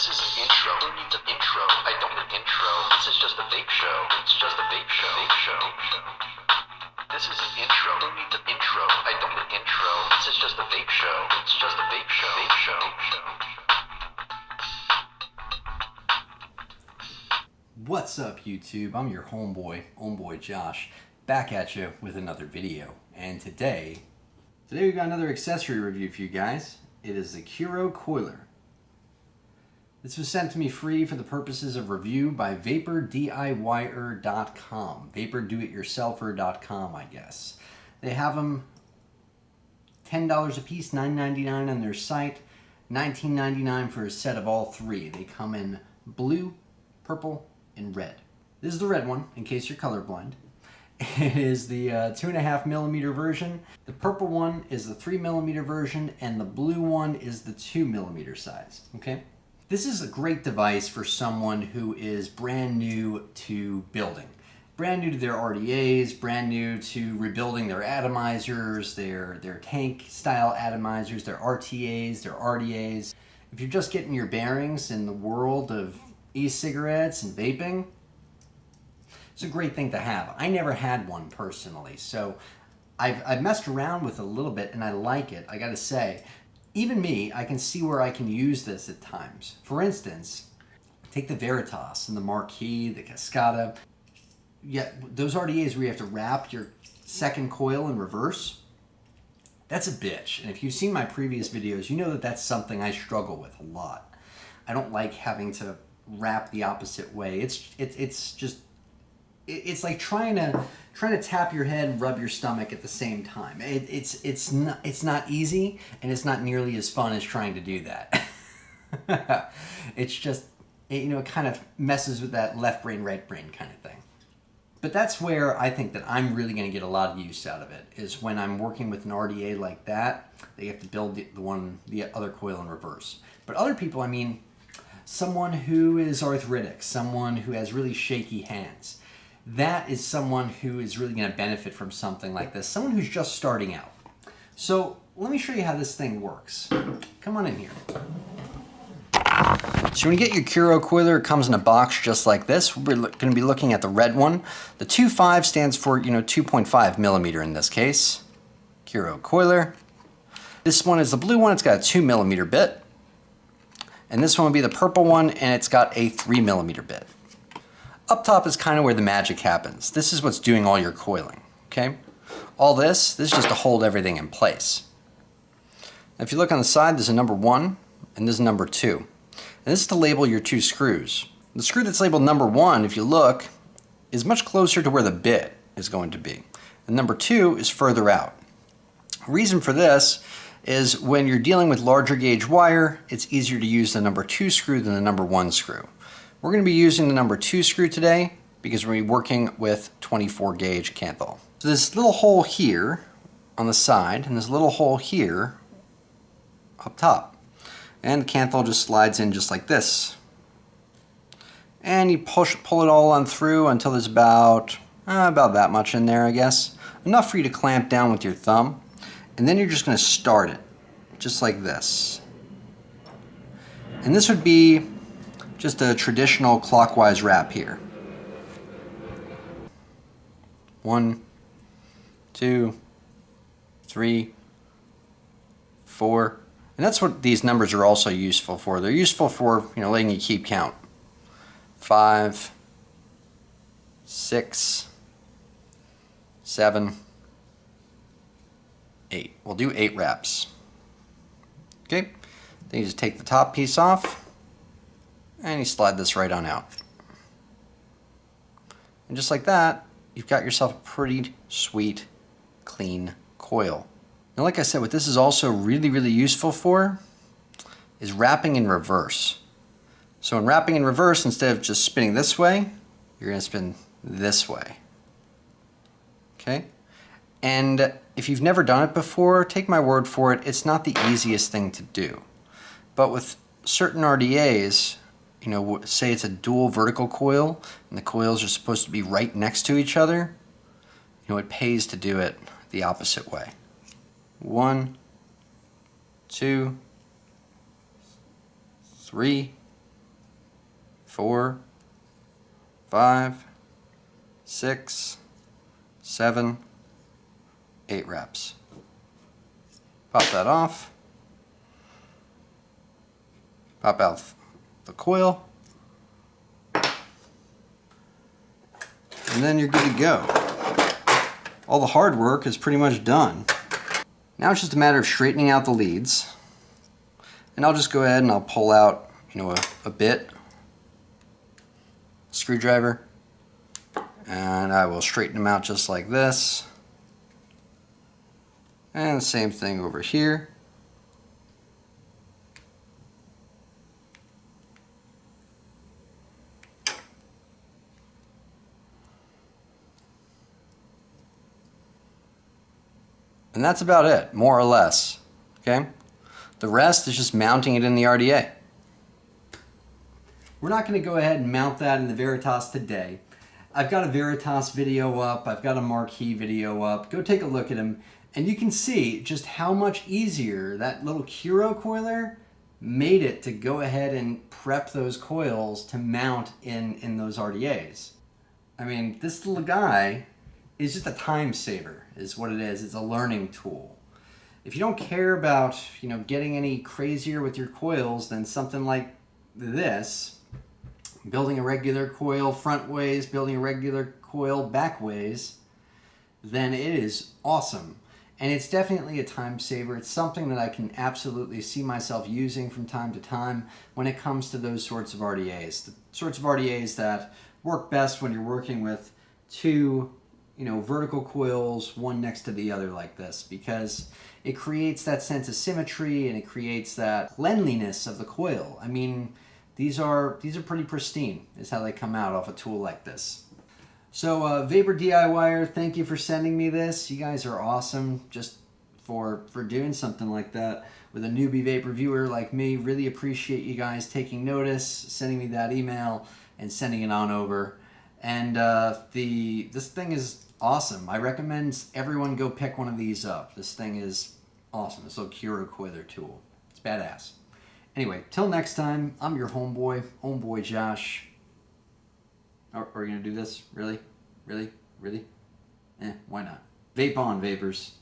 This is an intro. Who needs an intro? I don't need an intro. This is just a vape show. It's just a vape show. Vape show. This is an intro. Who needs an intro? I don't need an intro. This is just a vape show. It's just a vape show. Vape show. What's up, YouTube? I'm your homeboy Josh, back at you with another video. And today we got another accessory review for you guys. It is the Kuro Coiler. This was sent to me free for the purposes of review by VaporDIYer.com. VaporDoItYourselfer.com, I guess. They have them $10 a piece, $9.99 on their site, $19.99 for a set of all three. They come in blue, purple, and red. This is the red one, in case you're colorblind. It is the 2.5mm version. The purple one is the 3mm version, and the blue one is the 2mm size. Okay? This is a great device for someone who is brand new to building. Brand new to their RDAs, brand new to rebuilding their atomizers, their tank style atomizers, their RTAs, their RDAs. If you're just getting your bearings in the world of e-cigarettes and vaping, it's a great thing to have. I never had one personally, so I've messed around with it a little bit and I like it. I gotta say, even me, I can see where I can use this at times. For instance, take the Veritas and the Marquis, the Cascata. Yeah, those RDAs where you have to wrap your second coil in reverse, that's a bitch. And if you've seen my previous videos, you know that that's something I struggle with a lot. I don't like having to wrap the opposite way. It's like trying to tap your head and rub your stomach at the same time. It's not easy, and it's not nearly as fun as trying to do that. It's just, it kind of messes with that left brain, right brain kind of thing. But that's where I think that I'm really going to get a lot of use out of it, is when I'm working with an RDA like that. They have to build the other coil in reverse. But other people, I mean, someone who is arthritic, someone who has really shaky hands, that is someone who is really going to benefit from something like this. Someone who's just starting out. So let me show you how this thing works. Come on in here. So when you get your Kuro Coiler, it comes in a box just like this. We're going to be looking at the red one. The 2.5 stands for, 2.5mm in this case. Kuro Coiler. This one is the blue one. It's got a 2mm bit. And this one would be the purple one, and it's got a 3mm bit. Up top is kind of where the magic happens. This is what's doing all your coiling, okay? All this is just to hold everything in place. Now, if you look on the side, there's a number 1 and there's a number 2. And this is to label your 2 screws. The screw that's labeled number 1, if you look, is much closer to where the bit is going to be. And number 2 is further out. The reason for this is when you're dealing with larger gauge wire, it's easier to use the number 2 screw than the number 1 screw. We're going to be using the number 2 screw today because we're going to be working with 24 gauge Canthal. So this little hole here on the side and this little hole here up top. And the Canthal just slides in just like this. And you pull it all on through until there's about that much in there, I guess. Enough for you to clamp down with your thumb. And then you're just going to start it just like this. And this would be just a traditional clockwise wrap here. 1, 2, 3, 4. And that's what these numbers are also useful for. They're useful for, letting you keep count. 5, 6, 7, 8. We'll do 8 wraps. Okay? Then you just take the top piece off, and you slide this right on out. And just like that, you've got yourself a pretty sweet, clean coil. Now, like I said, what this is also really, really useful for is wrapping in reverse. So in wrapping in reverse, instead of just spinning this way, you're going to spin this way. Okay? And if you've never done it before, take my word for it, it's not the easiest thing to do. But with certain RDAs, say it's a dual vertical coil and the coils are supposed to be right next to each other, it pays to do it the opposite way. 1, 2, 3, 4, 5, 6, 7, 8 reps. Pop that off. Pop out the coil. And then you're good to go. All the hard work is pretty much done. Now it's just a matter of straightening out the leads. And I'll just go ahead and I'll pull out, a bit, screwdriver, and I will straighten them out just like this. And the same thing over here. And that's about it, more or less, okay? The rest is just mounting it in the RDA. We're not going to go ahead and mount that in the Veritas today. I've got a Veritas video up, I've got a Marquis video up. Go take a look at them, and you can see just how much easier that little Kuro coiler made it to go ahead and prep those coils to mount in those RDAs. I mean, this little guy is just a time saver, is what it is. It's a learning tool. If you don't care about, getting any crazier with your coils than something like this, building a regular coil front ways, building a regular coil back ways, then it is awesome. And it's definitely a time saver. It's something that I can absolutely see myself using from time to time when it comes to those sorts of RDAs. The sorts of RDAs that work best when you're working with two vertical coils, one next to the other like this, because it creates that sense of symmetry and it creates that cleanliness of the coil. I mean, these are pretty pristine, is how they come out off a tool like this. So Vapor DIYer, thank you for sending me this. You guys are awesome just for doing something like that with a newbie vapor viewer like me. Really appreciate you guys taking notice, sending me that email, and sending it on over. And this thing is awesome. I recommend everyone go pick one of these up. This thing is awesome. This little Kuro coiler tool. It's badass. Anyway, till next time, I'm your homeboy Josh. Are we gonna do this? Really? Really? Really? Why not? Vape on, vapors.